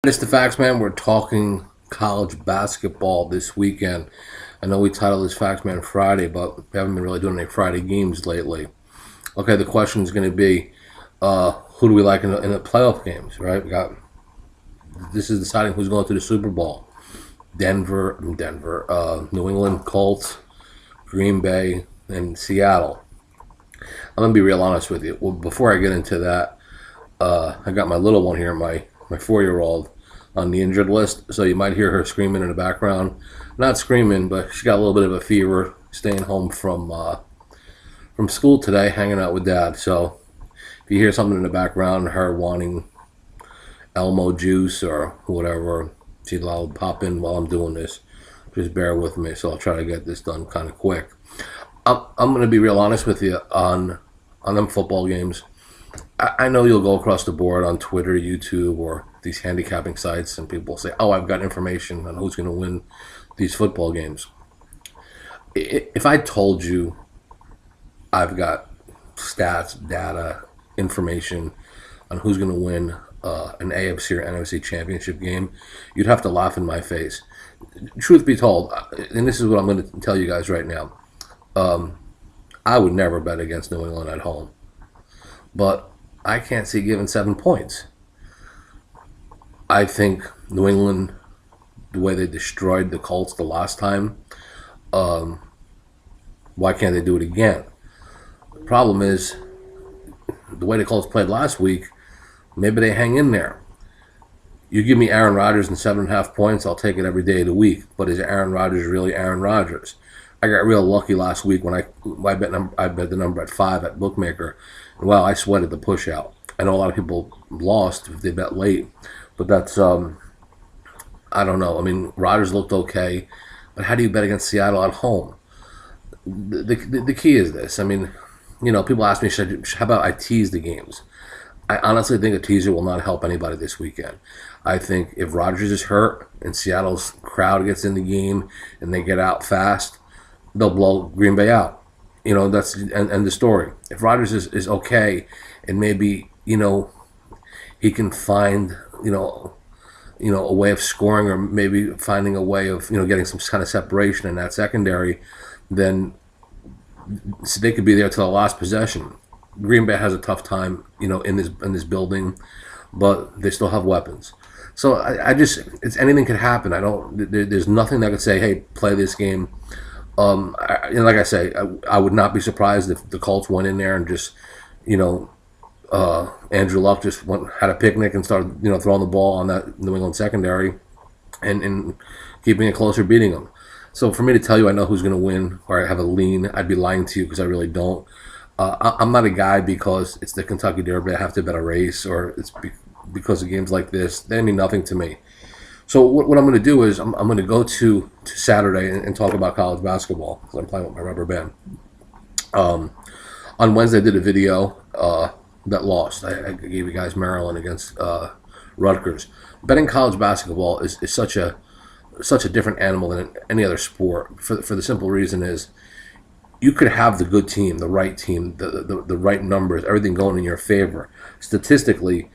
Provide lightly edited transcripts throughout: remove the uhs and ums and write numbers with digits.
It's the Facts Man. We're talking college basketball this weekend. I know we titled this Facts Man Friday, but we haven't been really doing any Friday games lately. Okay, the question is going to be, who do we like in the playoff games, right? This is deciding who's going to the Super Bowl. New England Colts, Green Bay, and Seattle. I'm going to be real honest with you. Well, before I get into that, I got my little one here, my 4-year-old, on the injured list, so you might hear her screaming in the background. Not screaming, but she got a little bit of a fever, staying home from school today, hanging out with Dad. So if you hear something in the background, her wanting Elmo juice or whatever, I'll pop in while I'm doing this. Just bear with me, so I'll try to get this done kind of quick. I'm going to be real honest with you on them football games. I know you'll go across the board on Twitter, YouTube, or these handicapping sites, and people say, "Oh, I've got information on who's going to win these football games." If I told you I've got stats, data, information on who's going to win an AFC or NFC championship game, you'd have to laugh in my face. Truth be told, and this is what I'm going to tell you guys right now, I would never bet against New England at home. But I can't see giving 7 points. I think New England, the way they destroyed the Colts the last time, why can't they do it again? The problem is, the way the Colts played last week, maybe they hang in there. You give me Aaron Rodgers and 7.5 points, I'll take it every day of the week. But is Aaron Rodgers really Aaron Rodgers? I got real lucky last week when I bet the number at 5 at Bookmaker. And wow, I sweated the push out. I know a lot of people lost if they bet late, but that's I don't know. I mean, Rodgers looked okay, but how do you bet against Seattle at home? The key is this. I mean, people ask me, how about I tease the games? I honestly think a teaser will not help anybody this weekend. I think if Rodgers is hurt and Seattle's crowd gets in the game and they get out fast, they'll blow Green Bay out. That's and the story. If Rodgers is okay, and maybe he can find a way of scoring, or maybe finding a way of getting some kind of separation in that secondary, then so they could be there till the last possession. Green Bay has a tough time in this building, but they still have weapons. So it's anything could happen. There's nothing that could say, hey, play this game. Like I say, I would not be surprised if the Colts went in there and just, Andrew Luck just had a picnic and started, throwing the ball on that New England secondary and keeping it close or beating them. So for me to tell you I know who's going to win or I have a lean, I'd be lying to you because I really don't. I'm not a guy because it's the Kentucky Derby I have to bet a race, or it's because of games like this. They mean nothing to me. So what I'm going to do is I'm going to go to Saturday and talk about college basketball because I'm playing with my rubber band. On Wednesday, I did a video that lost. I gave you guys Maryland against Rutgers. Betting college basketball is such a different animal than any other sport. For the simple reason is you could have the good team, the right team, the right numbers, everything going in your favor. Statistically,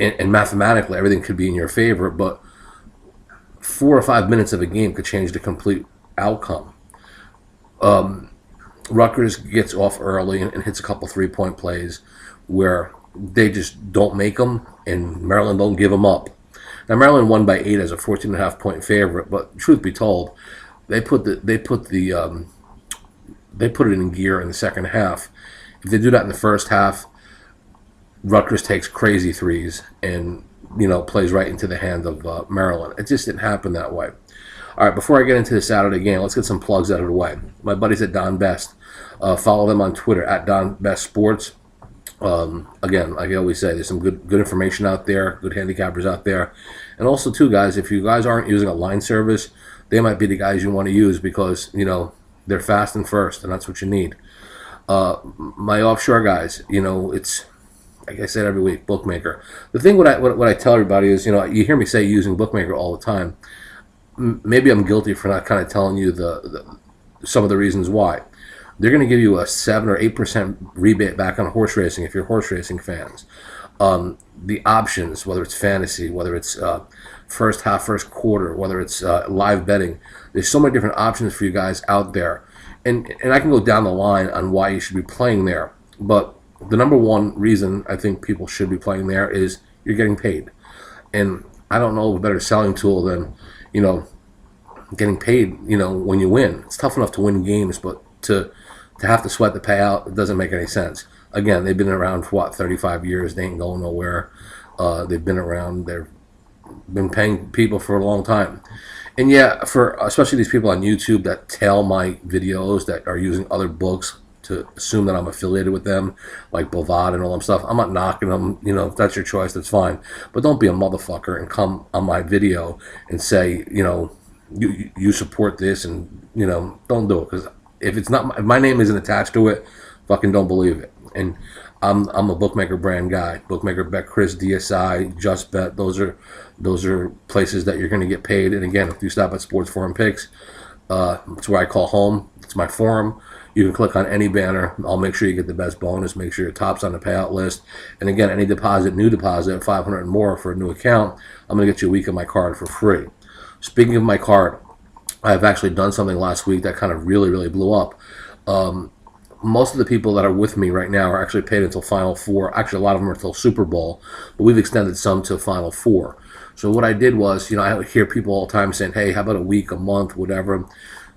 and mathematically, everything could be in your favor, but 4 or 5 minutes of a game could change the complete outcome. Rutgers gets off early and hits a couple 3-point plays where they just don't make them, and Maryland don't give them up. Now, Maryland won by 8 as a 14.5 point favorite, but truth be told, they put it in gear in the second half. If they do that in the first half, Rutgers takes crazy threes and plays right into the hand of Maryland. It just didn't happen that way. All right, before I get into the Saturday game, let's get some plugs out of the way. My buddies at Don Best, follow them on Twitter at Don Best Sports. Again, like I always say, there's some good information out there, good handicappers out there, and also too, guys, if you guys aren't using a line service, they might be the guys you want to use because they're fast and first, and that's what you need. My offshore guys, it's like I said every week, Bookmaker. The thing what I tell everybody is, you hear me say using Bookmaker all the time. Maybe I'm guilty for not kind of telling you some of the reasons why. They're going to give you a 7 or 8% rebate back on horse racing if you're horse racing fans. The options, whether it's fantasy, whether it's first half, first quarter, whether it's live betting. There's so many different options for you guys out there. And I can go down the line on why you should be playing there. But the number one reason I think people should be playing there is you're getting paid. And I don't know of a better selling tool than, getting paid, when you win. It's tough enough to win games, but to have to sweat the payout, it doesn't make any sense. Again, they've been around for 35 years. They ain't going nowhere. They've been around. They've been paying people for a long time. And yeah, for especially these people on YouTube that tail my videos that are using other books to assume that I'm affiliated with them, like Bovad and all them stuff. I'm not knocking them. If that's your choice, that's fine. But don't be a motherfucker and come on my video and say, you support this, and don't do it, because if it's not if my name isn't attached to it, fucking don't believe it. And I'm a bookmaker brand guy. Bookmaker Bet, Chris, DSI, Just Bet. Those are places that you're going to get paid. And again, if you stop at Sports Forum Picks, it's where I call home. It's my forum. You can click on any banner. I'll make sure you get the best bonus. Make sure your top's on the payout list. And again, any new deposit, 500 and more for a new account, I'm going to get you a week of my card for free. Speaking of my card, I've actually done something last week that kind of really, really blew up. Most of the people that are with me right now are actually paid until Final Four. Actually, a lot of them are until Super Bowl, but we've extended some to Final Four. So what I did was, I hear people all the time saying, hey, how about a week, a month, whatever.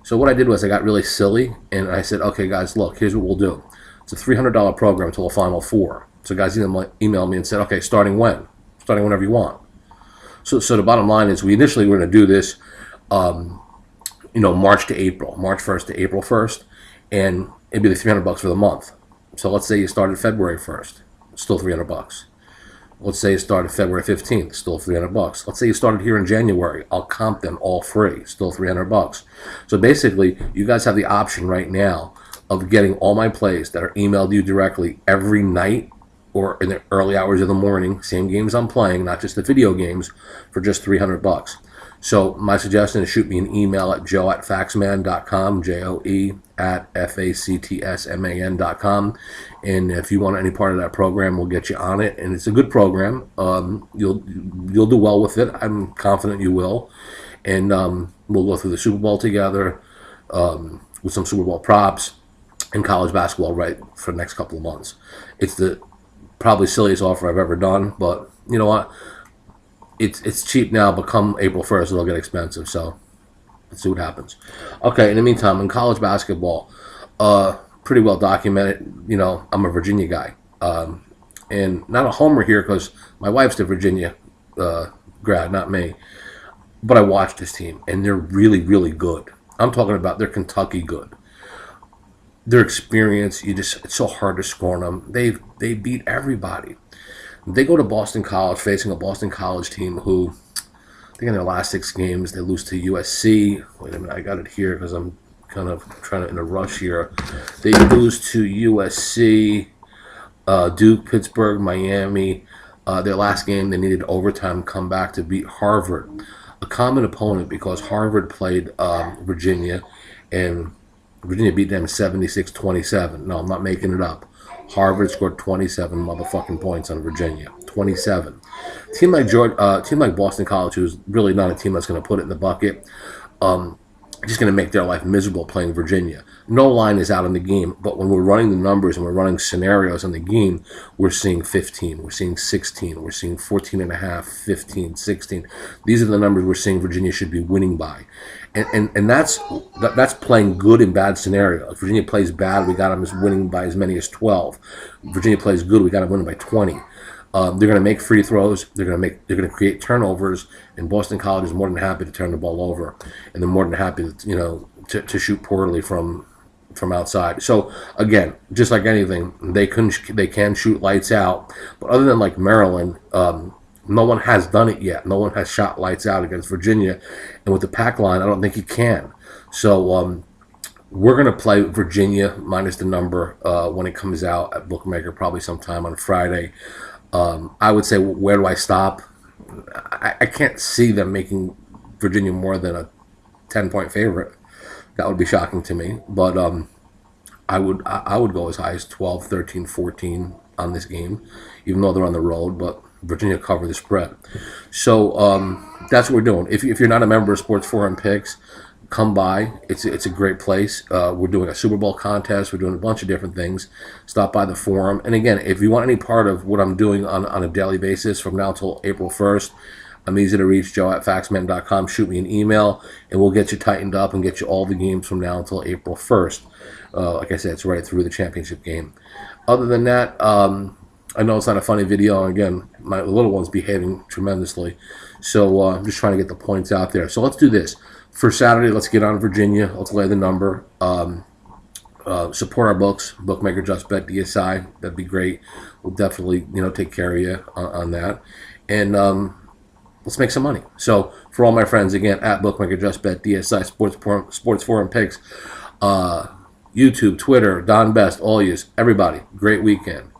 So what I did was I got really silly, and I said, okay, guys, look, here's what we'll do. It's a $300 program until a Final Four. So guys emailed me and said, okay, starting when? Starting whenever you want. So the bottom line is we initially were going to do this, March to April, March 1st to April 1st, and it'd be the $300 for the month. So let's say you started February 1st, still $300. Let's say you started February 15th, still $300. Let's say you started here in January. I'll comp them all free, still $300. So basically, you guys have the option right now of getting all my plays that are emailed you directly every night or in the early hours of the morning, same games I'm playing, not just the video games, for just $300. So my suggestion is shoot me an email at joe@faxman.com, joe@faxman.com, and if you want any part of that program, we'll get you on it. And it's a good program. You'll do well with it. I'm confident you will. And we'll go through the Super Bowl together with some Super Bowl props and college basketball right for the next couple of months. It's the probably silliest offer I've ever done, but you know what? It's cheap now, but come April 1st, it'll get expensive. So let's see what happens. Okay, in the meantime, in college basketball, pretty well documented. I'm a Virginia guy, and not a homer here because my wife's a Virginia grad, not me. But I watched this team, and they're really, really good. I'm talking about they're Kentucky good. Their experience, it's so hard to score on them. They beat everybody. They go to Boston College facing a Boston College team who, I think in their last 6 games, they lose to USC. Wait a minute, I got it here because I'm kind of trying to in a rush here. They lose to USC, Duke, Pittsburgh, Miami. Their last game, they needed overtime to come back to beat Harvard. A common opponent because Harvard played Virginia, and Virginia beat them 76-27. No, I'm not making it up. Harvard scored 27 motherfucking points on Virginia. 27. Team like Boston College, who's really not a team that's going to put it in the bucket, just going to make their life miserable playing Virginia. No line is out in the game, but when we're running the numbers and we're running scenarios in the game, we're seeing 15, we're seeing 16, we're seeing 14.5, 15, 16. These are the numbers we're seeing Virginia should be winning by. And that's playing good in bad scenarios. If Virginia plays bad, we got them winning by as many as 12. Virginia plays good, we got them winning by 20. They're going to make free throws. They're going to create turnovers, and Boston College is more than happy to turn the ball over, and they're more than happy to shoot poorly from outside. So again, just like anything, they can shoot lights out, but other than like Maryland, no one has done it yet. No one has shot lights out against Virginia, and with the pack line, I don't think you can. So we're going to play Virginia minus the number when it comes out at Bookmaker, probably sometime on Friday. I would say, where do I stop? I can't see them making Virginia more than a 10-point favorite. That would be shocking to me. But I would go as high as 12, 13, 14. on this game, even though they're on the road, but Virginia covered the spread. So that's what we're doing. If you're not a member of Sports Forum Picks, come by. It's a great place. We're doing a Super Bowl contest. We're doing a bunch of different things. Stop by the forum. And again, if you want any part of what I'm doing on a daily basis from now until April 1st, I'm easy to reach, joe@faxman.com. Shoot me an email, and we'll get you tightened up and get you all the games from now until April 1st. Like I said, it's right through the championship game. Other than that, I know it's not a funny video. And again, my little one's behaving tremendously. So I'm just trying to get the points out there. So let's do this. For Saturday, let's get on Virginia. Let's lay the number. Support our books, Bookmaker Just Bet DSI. That'd be great. We'll definitely, take care of you on that. And let's make some money. So for all my friends, again, at Bookmaker Just Bet DSI, Sports Forum Picks, YouTube, Twitter, Don Best, all yous, everybody, great weekend.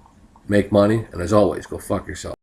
Make money, and as always, go fuck yourself.